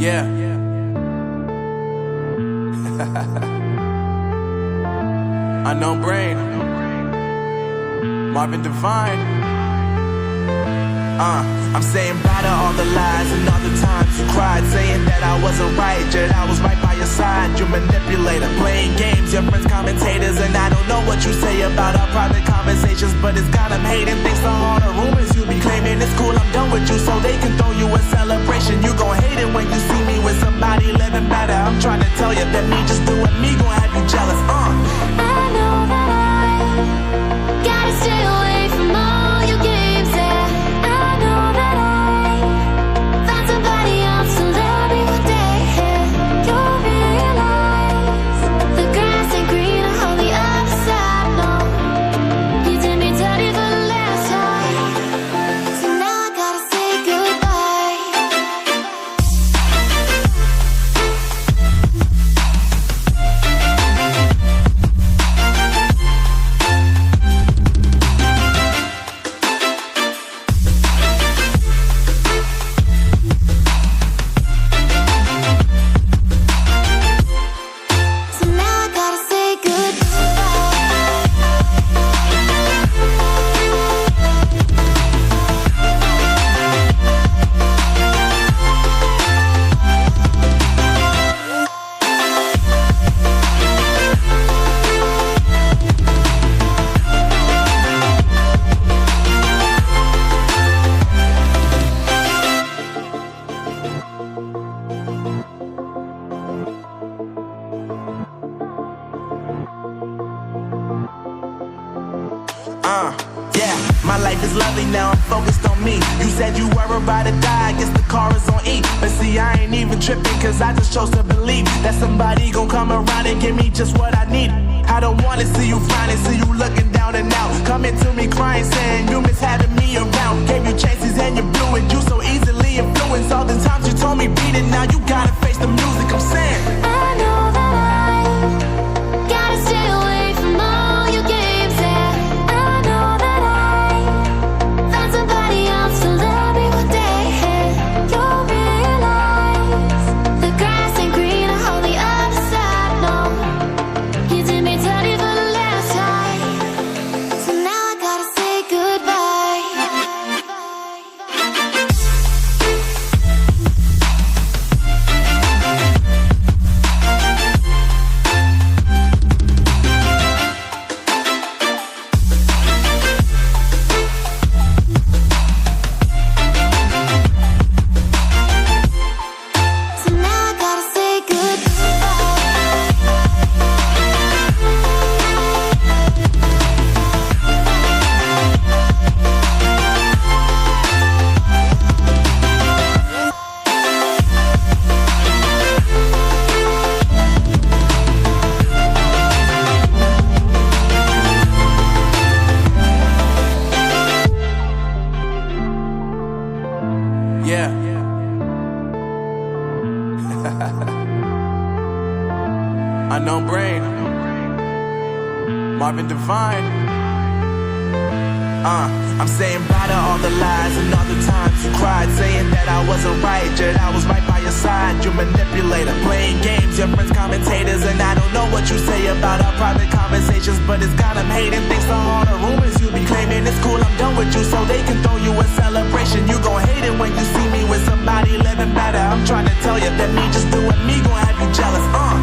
Yeah. Unknown Brain, Marvin Divine. I'm saying bye to all the lies and all the times you cried, saying that I wasn't right, yet I was right by your side. You manipulator, playing games, your friends commentators, and I don't know what you say about our private conversations, but it's got them hating. Thanks to all the rumors you be claiming. It's cool, I'm done with you, so they can throw you a celebration. You gon' hate it when you see me with somebody living better. I'm trying to tell you that me just doing me gon' have you jealous. I know that I gotta stay away from all your games, yeah. I know that I found somebody else to love me one day, yeah. You'll realize the grass ain't greener on the other side, no. You did me dirty for the last time, so now I gotta say goodbye. So now I gotta say Yeah, my life is lovely now, I'm focused on me. You said you were about to die, I guess the car is on E. But see, I ain't even tripping, cause I just chose to believe that somebody gon' come around and give me just what I need. I don't wanna see you frowning, see you looking down and out, coming to me crying, saying you miss having me around. Gave you chances and you blew it, you so easily influenced. All the times you told me beat it, now you gotta face the music. I'm saying I know that I gotta stay away from all your games, yeah. I know that I found somebody else to love me one day, yeah. You'll realize the grass ain't greener on the other side, no. You did me dirty for the last time, so now I gotta say goodbye. So now I gotta say yeah. Unknown Brain, Marvin Divine. I'm saying bye to all the lies and all the times you cried, saying that I wasn't right, yet I was right by your side. You manipulator, playing games, your friends commentators, and I don't know what you say about our private conversations, but it's got them hating. Thanks to all the rumors you be claiming. It's cool, I'm done with you, so they can throw you a celebration. You gon' hate it when you see me with somebody living better. I'm trying to tell you that me just doing me gon' have you jealous. I